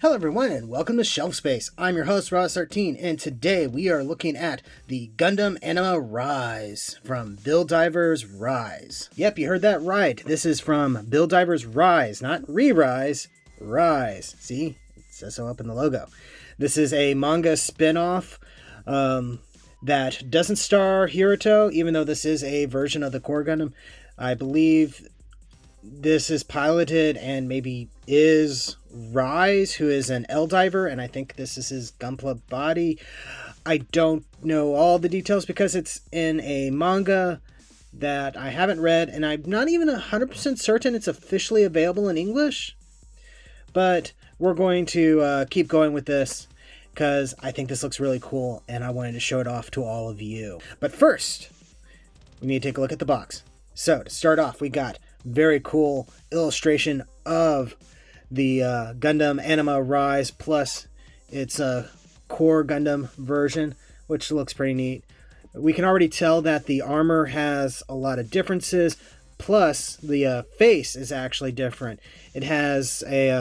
Hello everyone and welcome to Shelf Space. I'm your host Ross13 and today we are looking at the Gundam Anima Rise from Build Divers Rise. Yep, you heard that right. This is from Build Divers Rise, not Re-Rise, Rise. See? It says so up in the logo. This is a manga spin-off that doesn't star Hiruto, even though this is a version of the core Gundam. I believe this is piloted and maybe is Rize, who is an L diver, and I think this is his Gunpla body. I don't know all the details because it's in a manga that I haven't read, and I'm not even 100% certain it's officially available in English. But we're going to keep going with this because I think this looks really cool, and I wanted to show it off to all of you. But first, we need to take a look at the box. So to start off, we got very cool illustration of the Gundam Anima Rise plus its core Gundam version, which looks pretty neat. We can already tell that the armor has a lot of differences, plus the face is actually different. It has a,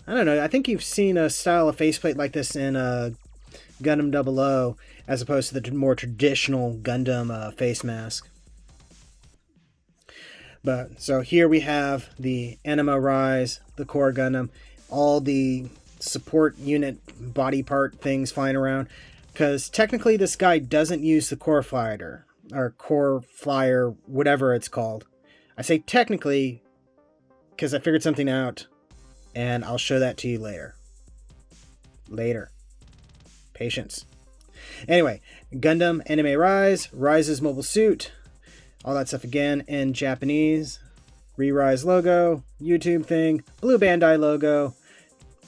I don't know, I think you've seen a style of faceplate like this in Gundam 00, as opposed to the more traditional Gundam face mask. But so here we have the Anima Rise, the core Gundam, all the support unit body part things flying around. Because technically this guy doesn't use the core fighter, or core flyer, whatever it's called. I say technically because I figured something out, and I'll show that to you later. Patience. Anyway, Gundam Anima Rise, Rise's mobile suit, all that stuff again in Japanese. Re-Rise logo, YouTube thing, blue Bandai logo,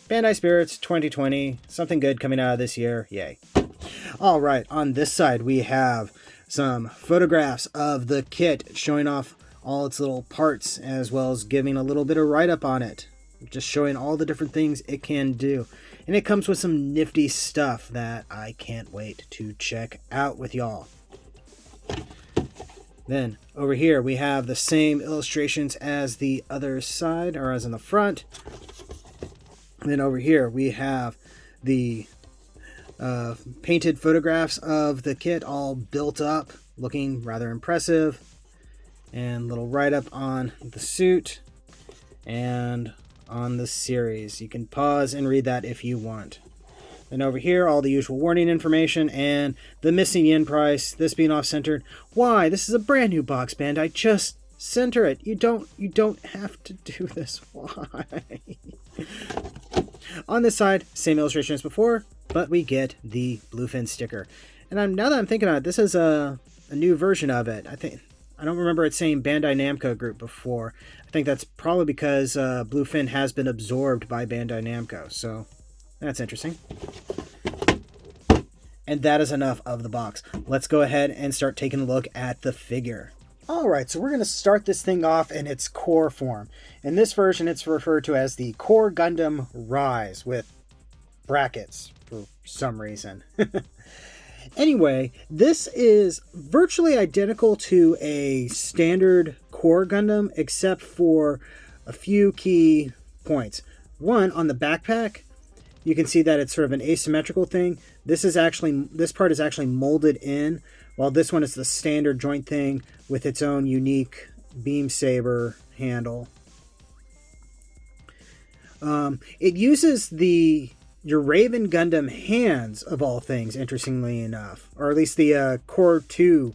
Bandai Spirits 2020, something good coming out of this year, yay. Alright, on this side we have some photographs of the kit showing off all its little parts, as well as giving a little bit of write-up on it. Just showing all the different things it can do. And it comes with some nifty stuff that I can't wait to check out with y'all. Then over here we have the same illustrations as the other side, or as in the front. And then over here we have the painted photographs of the kit all built up, looking rather impressive. And little write-up on the suit and on the series. You can pause and read that if you want. And over here, all the usual warning information and the missing yen price, this being off-centered. Why? This is a brand new box, Bandai. Just center it. You don't have to do this. Why? On this side, same illustration as before, but we get the Bluefin sticker. And now that I'm thinking about it, this is a new version of it. I don't remember it saying Bandai Namco Group before. I think that's probably because Bluefin has been absorbed by Bandai Namco, so that's interesting. And that is enough of the box. Let's go ahead and start taking a look at the figure. Alright, so we're going to start this thing off in its core form. In this version, it's referred to as the Core Gundam Rise, with brackets for some reason. Anyway, this is virtually identical to a standard core Gundam, except for a few key points. One, on the backpack, you can see that it's sort of an asymmetrical thing. This part is actually molded in, while this one is the standard joint thing with its own unique beam saber handle. It uses your Raven Gundam hands, of all things, interestingly enough. Or at least the Core 2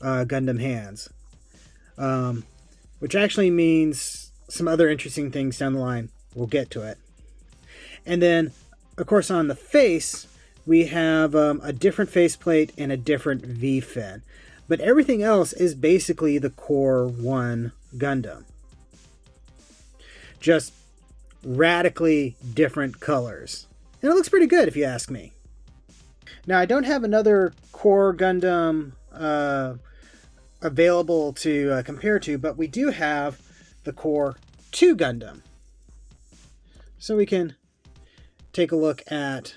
Gundam hands. Which actually means some other interesting things down the line. We'll get to it. And then, of course, on the face, we have a different faceplate and a different V-fin. But everything else is basically the Core 1 Gundam. Just radically different colors. And it looks pretty good, if you ask me. Now, I don't have another core Gundam available to compare to, but we do have the Core 2 Gundam. So we can take a look at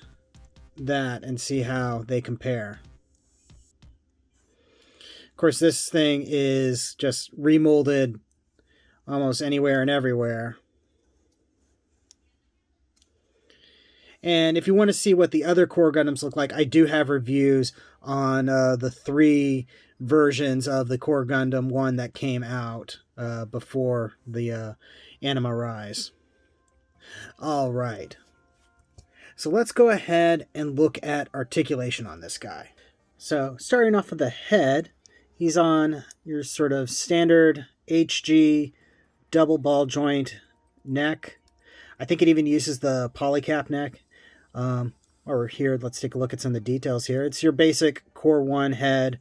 that and see how they compare. Of course, this thing is just remolded almost anywhere and everywhere. And if you want to see what the other core Gundams look like, I do have reviews on the 3 versions of the core Gundam 1 that came out before the Anima Rise. All right. So let's go ahead and look at articulation on this guy. So starting off with the head, he's on your sort of standard HG double ball joint neck. I think it even uses the polycap neck. Or here, let's take a look at some of the details here. It's your basic Core 1 head,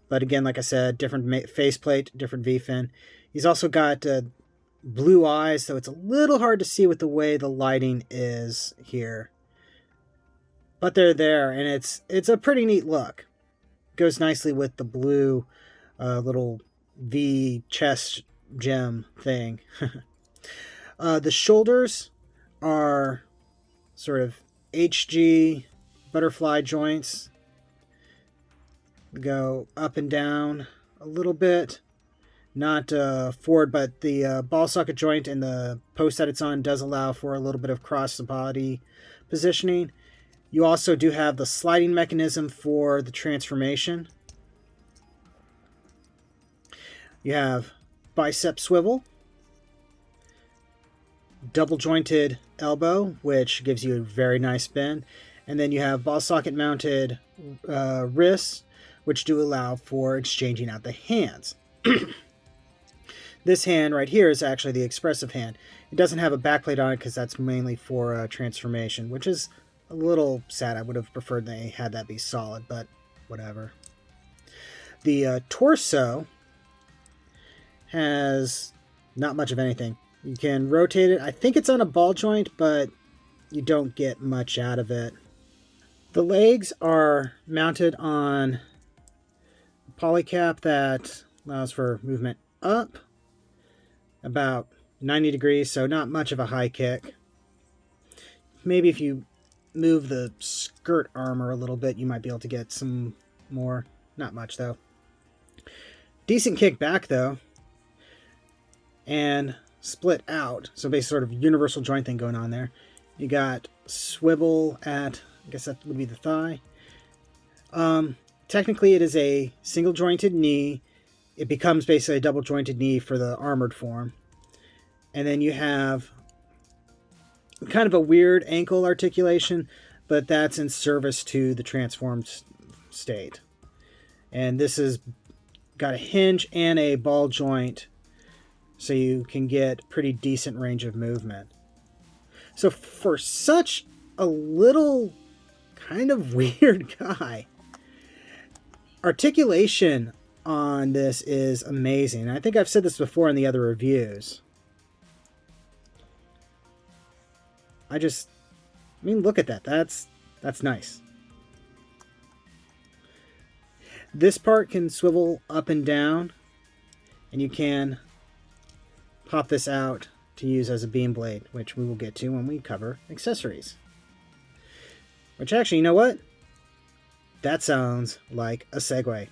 but again, like I said, different faceplate, different V-fin. He's also got blue eyes, so it's a little hard to see with the way the lighting is here. But they're there, and it's a pretty neat look. Goes nicely with the blue little V chest gem thing. The shoulders are sort of HG butterfly joints. Go up and down a little bit. Not forward, but the ball socket joint and the post that it's on does allow for a little bit of cross the body positioning. You also do have the sliding mechanism for the transformation. You have bicep swivel, double jointed elbow, which gives you a very nice bend, and then you have ball socket mounted wrists, which do allow for exchanging out the hands. This hand right here is actually the expressive hand. It doesn't have a backplate on it because that's mainly for transformation, which is a little sad. I would have preferred they had that be solid, but whatever. The torso has not much of anything. You can rotate it. I think it's on a ball joint, but you don't get much out of it. The legs are mounted on a polycap that allows for movement up about 90 degrees, so not much of a high kick. Maybe if you move the skirt armor a little bit, you might be able to get some more. Not much, though. Decent kick back, though. And split out. So basically sort of universal joint thing going on there. You got swivel at, I guess that would be the thigh. Technically, it is a single jointed knee. It becomes basically a double jointed knee for the armored form. And then you have kind of a weird ankle articulation, but that's in service to the transformed state. And this has got a hinge and a ball joint, so you can get pretty decent range of movement. So for such a little kind of weird guy, articulation on this is amazing. I think I've said this before in the other reviews. I mean, look at that. That's nice. This part can swivel up and down, and you can pop this out to use as a beam blade, which we will get to when we cover accessories. Which actually, you know what? That sounds like a segue.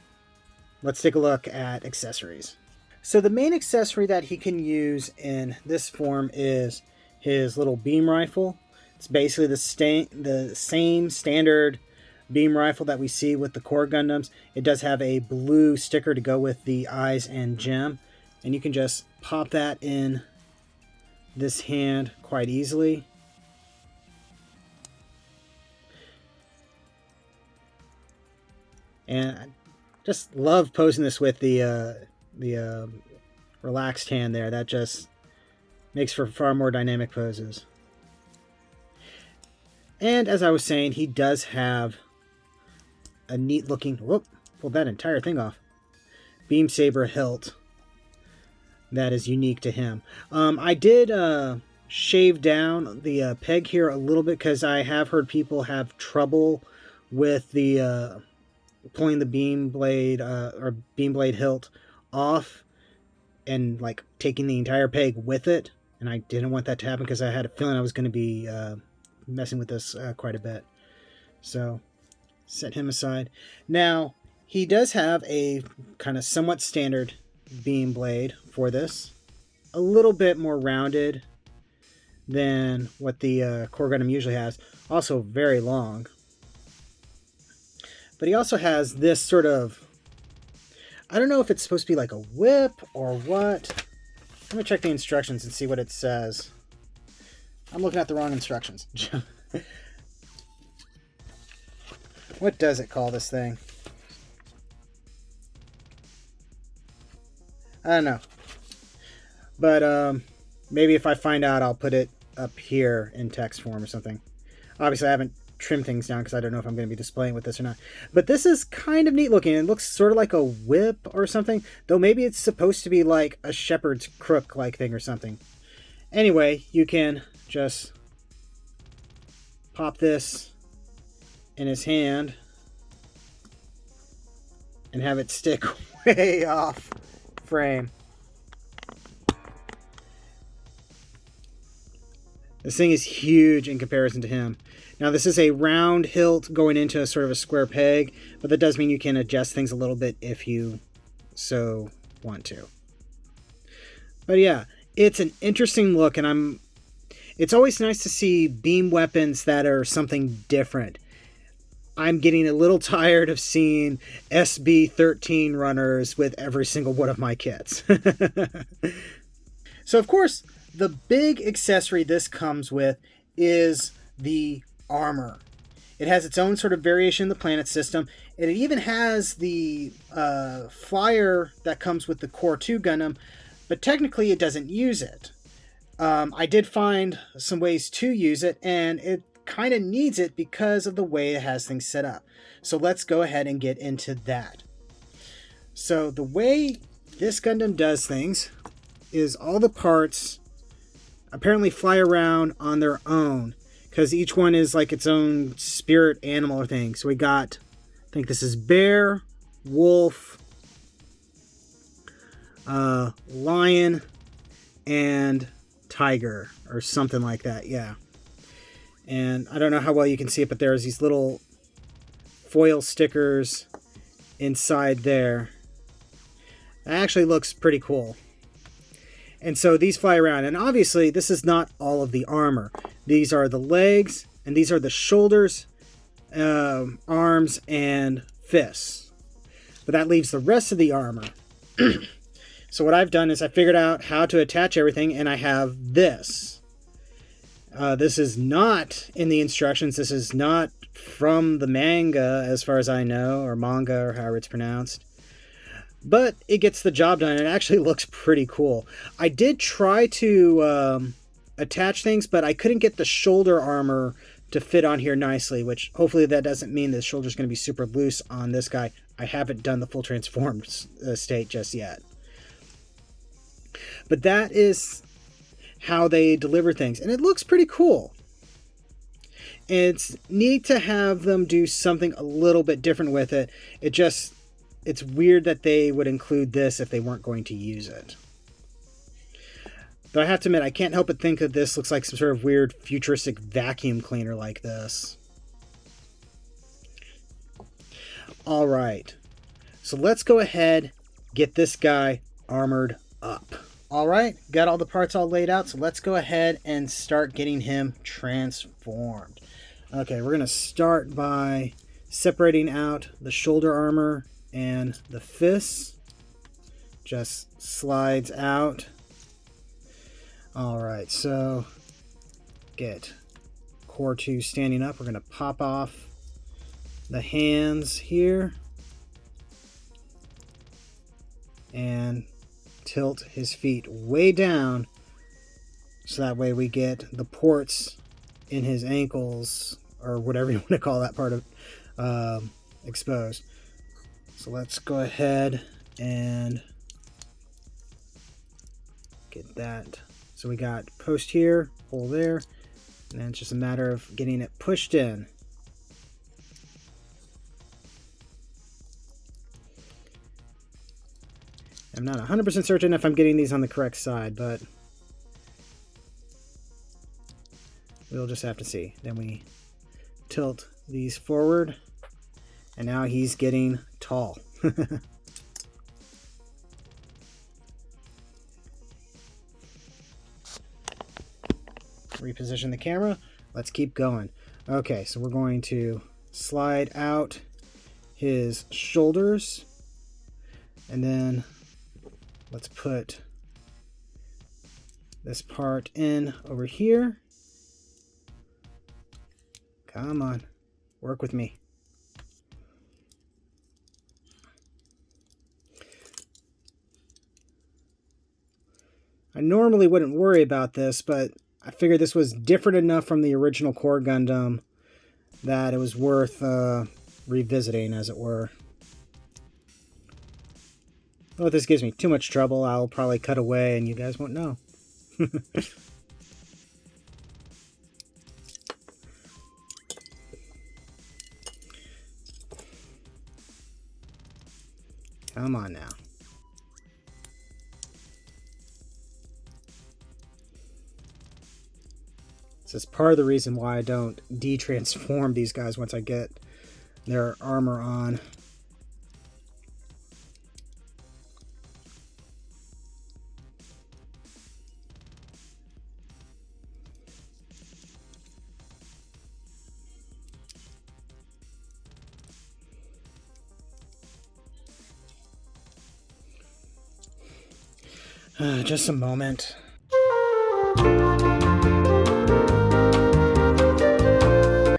Let's take a look at accessories. So the main accessory that he can use in this form is his little beam rifle. It's basically the same standard beam rifle that we see with the core Gundams. It does have a blue sticker to go with the eyes and gem, and you can just pop that in this hand quite easily. And I just love posing this with the relaxed hand there. That just makes for far more dynamic poses. And as I was saying, he does have a neat looking, whoop, pulled that entire thing off, beam saber hilt that is unique to him. I did shave down the peg here a little bit because I have heard people have trouble with the pulling the beam blade or beam blade hilt off and like taking the entire peg with it. And I didn't want that to happen because I had a feeling I was going to be messing with this quite a bit. So set him aside. Now he does have a kind of somewhat standard beam blade for this, a little bit more rounded than what the core Gundam usually has. Also very long. But he also has this sort of... I don't know if it's supposed to be like a whip or what. Let me check the instructions and see what it says. I'm looking at the wrong instructions. What does it call this thing? I don't know. But maybe if I find out, I'll put it up here in text form or something. Obviously, I haven't trimmed things down because I don't know if I'm going to be displaying with this or not. But this is kind of neat looking. It looks sort of like a whip or something. Though maybe it's supposed to be like a shepherd's crook like thing or something. Anyway, you can just pop this in his hand and have it stick way off frame. This thing is huge in comparison to him. Now this is a round hilt going into a sort of a square peg, but that does mean you can adjust things a little bit if you so want to. But yeah, it's an interesting look, and it's always nice to see beam weapons that are something different. I'm getting a little tired of seeing SB-13 runners with every single one of my kits. So of course, the big accessory this comes with is the armor. It has its own sort of variation in the planet system. It even has the flyer that comes with the Core 2 Gundam, but technically it doesn't use it. I did find some ways to use it, and it kind of needs it because of the way it has things set up. So let's go ahead and get into that. So the way this Gundam does things is all the parts apparently fly around on their own, because each one is like its own spirit animal or thing. So we got, I think this is bear, wolf, lion, and tiger, or something like that, yeah. And I don't know how well you can see it, but there's these little foil stickers inside there. It actually looks pretty cool. And so these fly around, and obviously this is not all of the armor. These are the legs, and these are the shoulders, arms, and fists. But that leaves the rest of the armor. So what I've done is I figured out how to attach everything, and I have this. This is not in the instructions. This is not from the manga, as far as I know, or manga, or however it's pronounced. But it gets the job done, and it actually looks pretty cool. I did try to attach things, but I couldn't get the shoulder armor to fit on here nicely, which hopefully that doesn't mean the shoulder's going to be super loose on this guy. I haven't done the full transformed state just yet. But that is how they deliver things, and it looks pretty cool. It's neat to have them do something a little bit different with it. It's weird that they would include this if they weren't going to use it. But I have to admit, I can't help but think that this looks like some sort of weird futuristic vacuum cleaner like this. Alright, so let's go ahead, get this guy armored up. Alright, got all the parts all laid out, so let's go ahead and start getting him transformed. Okay, we're going to start by separating out the shoulder armor and the fists. Just slides out. Alright, so get Core 2 standing up. We're going to pop off the hands here and tilt his feet way down, so that way we get the ports in his ankles, or whatever you want to call that part of exposed. So let's go ahead and get that. So we got post here, hole there, and then it's just a matter of getting it pushed in. I'm not 100% certain if I'm getting these on the correct side, but we'll just have to see. Then we tilt these forward, and now he's getting tall. reposition the camera. Let's keep going. Okay, so we're going to slide out his shoulders, and then let's put this part in over here. Come on, work with me. I normally wouldn't worry about this, but I figured this was different enough from the original Core Gundam that it was worth revisiting, as it were. Well, if this gives me too much trouble, I'll probably cut away and you guys won't know. Come on now. This is part of the reason why I don't de-transform these guys once I get their armor on. Just a moment.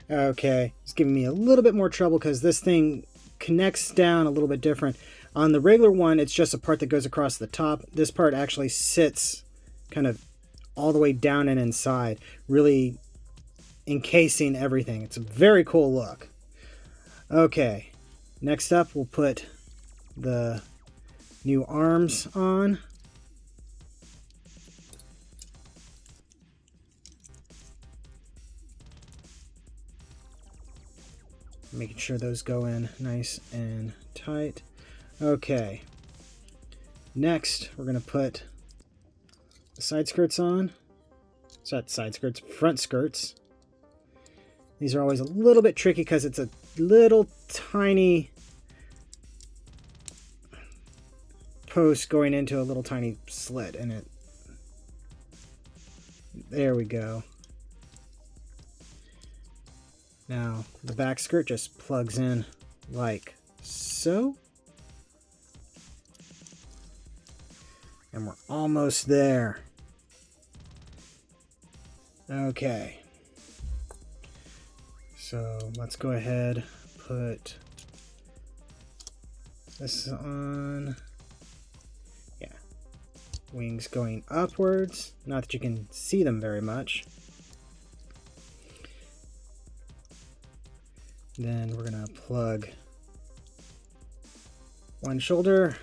Okay, it's giving me a little bit more trouble because this thing connects down a little bit different. On the regular one, it's just a part that goes across the top. This part actually sits kind of all the way down and inside, really encasing everything. It's a very cool look. Okay, next up we'll put the new arms on. Making sure those go in nice and tight. Okay. Next, we're going to put the side skirts on. It's not side skirts, front skirts. These are always a little bit tricky because it's a little tiny post going into a little tiny slit in it. There we go. Now, the back skirt just plugs in like so. And we're almost there. Okay. So let's go ahead, put this on. Yeah. Wings going upwards. Not that you can see them very much. Then we're going to plug one shoulder.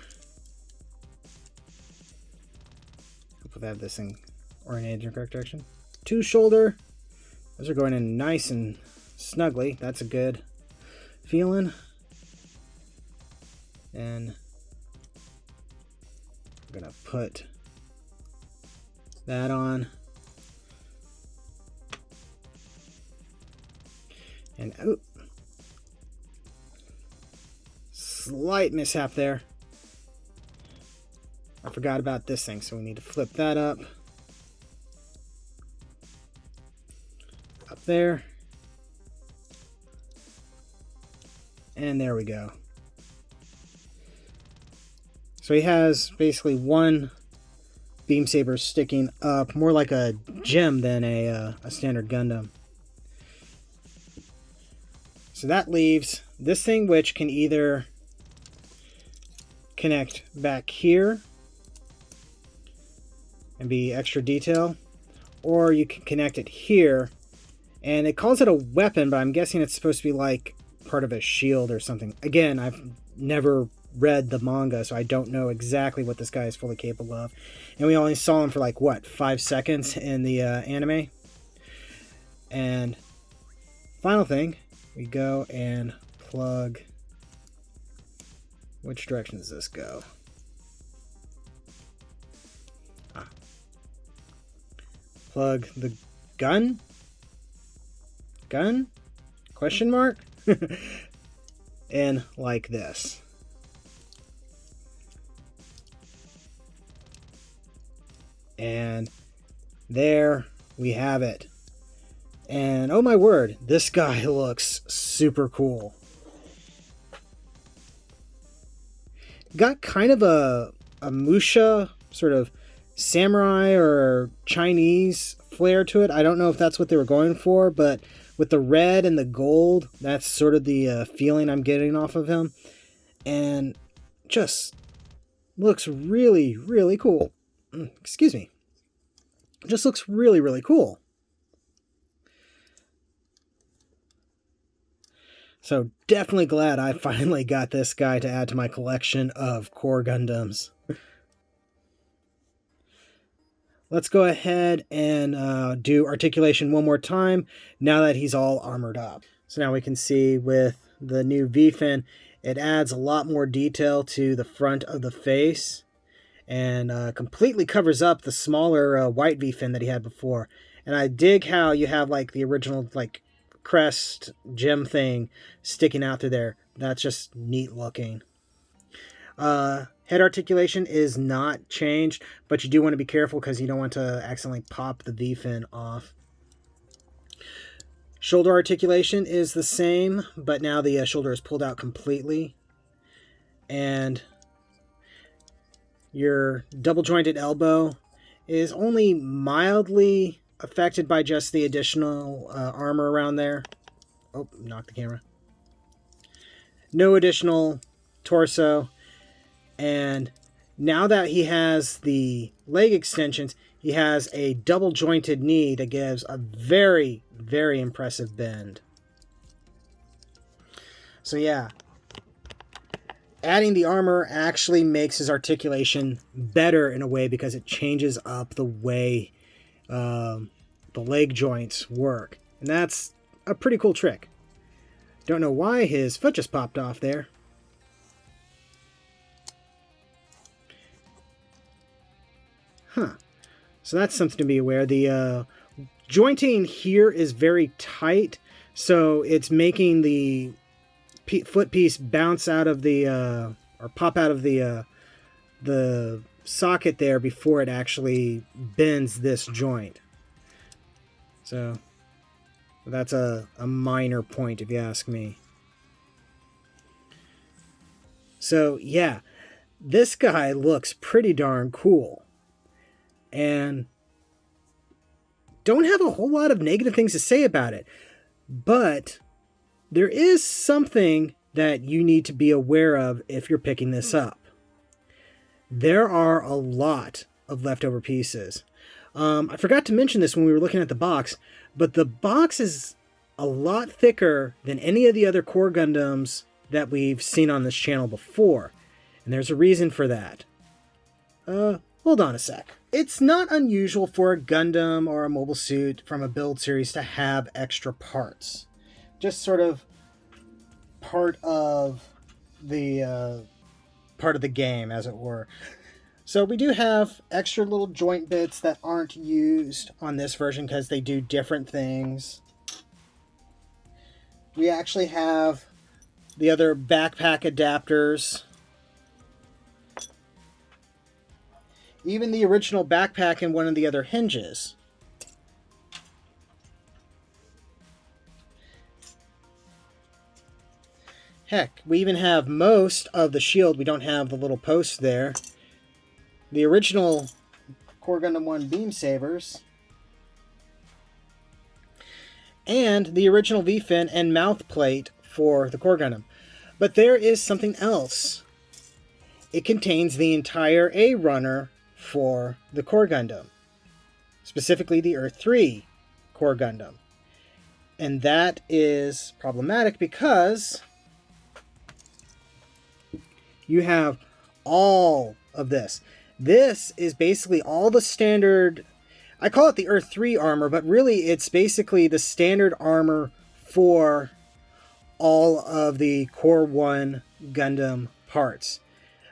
Hopefully I have this thing oriented in the correct direction. Two shoulder. Those are going in nice and snugly. That's a good feeling. And we're going to put that on. And oh, slight mishap there. I forgot about this thing, so we need to flip that up. Up there. And there we go. So he has basically one beam saber sticking up, more like a gem than a standard Gundam. So that leaves this thing, which can either connect back here and be extra detail, or you can connect it here, and it calls it a weapon, but I'm guessing it's supposed to be like part of a shield or something. Again, I've never read the manga, so I don't know exactly what this guy is fully capable of, and we only saw him for like what, 5 seconds in the anime. And final thing, we go and plug. Which direction does this go? Plug the gun? Question mark? In like this. And there we have it. And oh my word, this guy looks super cool. Got kind of a Musha sort of samurai or Chinese flair to it. I don't know if that's what they were going for, but with the red and the gold, that's sort of the feeling I'm getting off of him. And just looks really, really cool. Excuse me. Just looks really, really cool. So definitely glad I finally got this guy to add to my collection of core Gundams. Let's go ahead and do articulation one more time now that he's all armored up. So now we can see with the new V-fin, it adds a lot more detail to the front of the face and completely covers up the smaller white V-fin that he had before. And I dig how you have like the original like crest gem thing sticking out through there. That's just neat looking. Head articulation is not changed, but you do want to be careful because you don't want to accidentally pop the V-fin off. Shoulder articulation is the same, but now the shoulder is pulled out completely. And your double jointed elbow is only mildly affected by just the additional armor around there. Oh, knocked the camera. No additional torso. And now that he has the leg extensions, he has a double jointed knee that gives a very, very impressive bend. So yeah, adding the armor actually makes his articulation better in a way because it changes up the way the leg joints work. And that's a pretty cool trick. Don't know why his foot just popped off there. Huh. So that's something to be aware. The jointing here is very tight, so it's making the foot piece bounce out of the or pop out of the socket there before it actually bends this joint. So that's a minor point if you ask me. So yeah, this guy looks pretty darn cool. And don't have a whole lot of negative things to say about it. But there is something that you need to be aware of if you're picking this up. There are a lot of leftover pieces. I forgot to mention this when we were looking at the box, but the box is a lot thicker than any of the other core Gundams that we've seen on this channel before. And there's a reason for that. Hold on a sec. It's not unusual for a Gundam or a mobile suit from a build series to have extra parts. Just sort of part of the game, as it were. So we do have extra little joint bits that aren't used on this version because they do different things. We actually have the other backpack adapters. Even the original backpack and one of the other hinges. Heck, we even have most of the shield. We don't have the little post there. The original Core Gundam 1 beam sabers. And the original V-fin and mouth plate for the Core Gundam. But there is something else. It contains the entire A runner for the Core Gundam. Specifically the Earth 3 Core Gundam. And that is problematic because you have all of this. This is basically all the standard, I call it the Earth 3 armor, but really it's basically the standard armor for all of the Core 1 Gundam parts.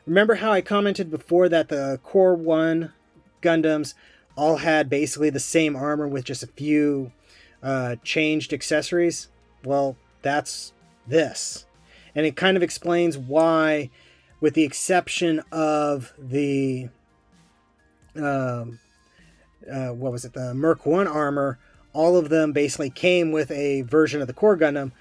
Remember how I commented before that the Core 1 Gundams all had basically the same armor with just a few changed accessories? Well, that's this. And it kind of explains why, with the exception of the what was it, the Merc 1 armor, all of them basically came with a version of the core Gundam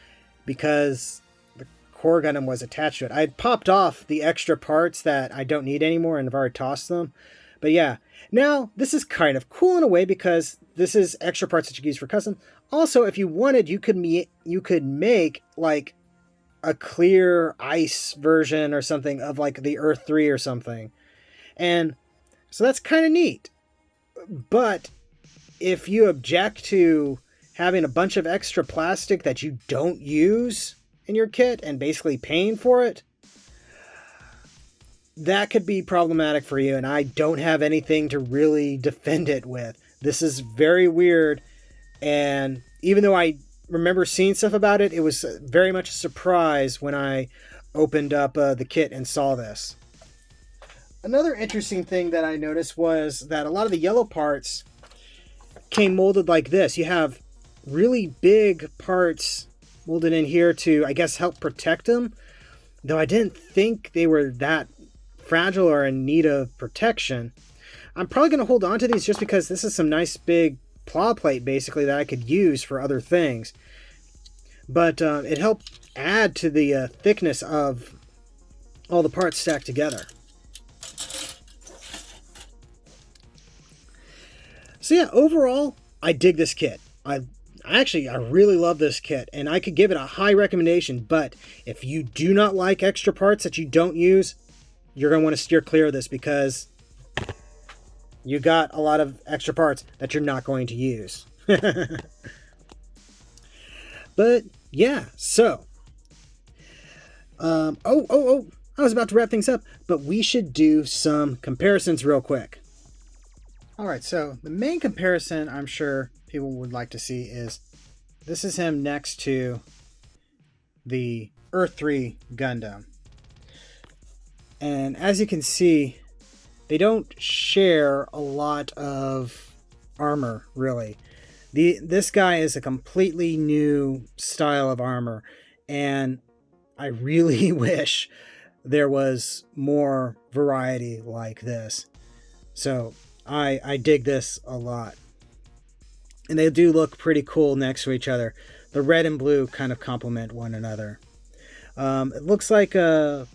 because the core Gundam was attached to it. I'd popped off the extra parts that I don't need anymore and I've already tossed them. But yeah, now this is kind of cool in a way because this is extra parts that you can use for custom. Also, if you wanted, you could make like a clear ice version or something of like the Earth 3 or something. And so that's kind of neat. But if you object to having a bunch of extra plastic that you don't use in your kit and basically paying for it, that could be problematic for you, and I don't have anything to really defend it with. This is very weird, and even though I remember seeing stuff about it, it was very much a surprise when I opened up the kit and saw this. Another interesting thing that I noticed was that a lot of the yellow parts came molded like this. You have really big parts molded in here to, I guess, help protect them, though I didn't think they were that fragile or in need of protection. I'm probably going to hold on to these just because this is some nice big claw plate basically that I could use for other things. But it helped add to the thickness of all the parts stacked together. So yeah, overall, I dig this kit. I really love this kit, and I could give it a high recommendation, but if you do not like extra parts that you don't use, you're going to want to steer clear of this because you got a lot of extra parts that you're not going to use. But yeah, so I was about to wrap things up, but we should do some comparisons real quick. All right, so the main comparison I'm sure people would like to see is this is him next to the Earth 3 Gundam. And as you can see, they don't share a lot of armor, really. This guy is a completely new style of armor, and I really wish there was more variety like this. So I dig this a lot. And they do look pretty cool next to each other. The red and blue kind of complement one another. It looks like they're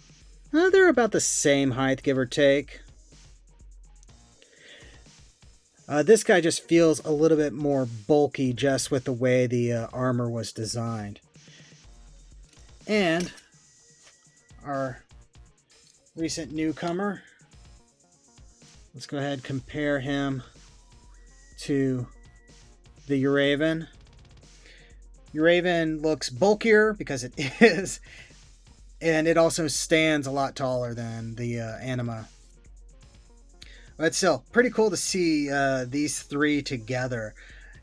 about the same height, give or take. This guy just feels a little bit more bulky just with the way the armor was designed. And our recent newcomer, let's go ahead and compare him to the Reivew. Reivew looks bulkier because it is, and it also stands a lot taller than the Anima. But still, pretty cool to see these three together.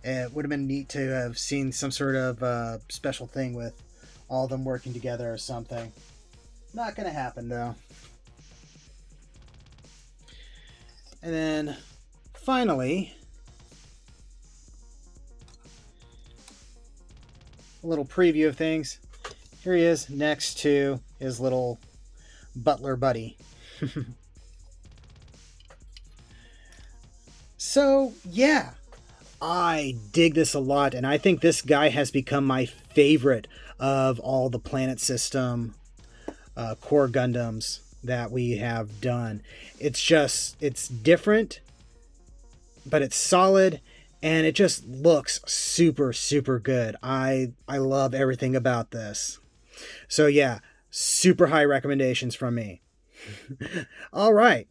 It would have been neat to have seen some sort of special thing with all of them working together or something. Not going to happen, though. And then, finally, a little preview of things. Here he is next to his little butler buddy. So, yeah, I dig this a lot, and I think this guy has become my favorite of all the Planet System core Gundams that we have done. It's different, but it's solid, and it just looks super, super good. I love everything about this. So yeah, super high recommendations from me. All right.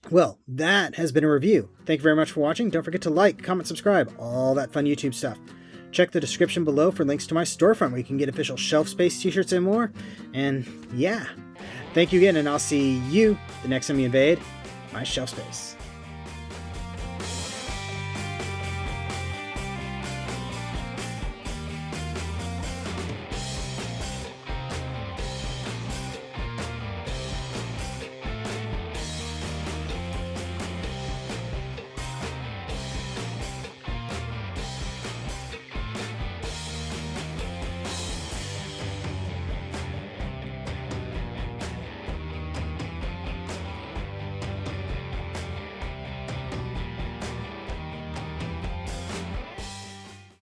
Well, that has been a review. Thank you very much for watching. Don't forget to like, comment, subscribe, all that fun YouTube stuff. Check the description below for links to my storefront where you can get official shelf space t-shirts and more. And yeah, thank you again, and I'll see you the next time you invade my shelf space.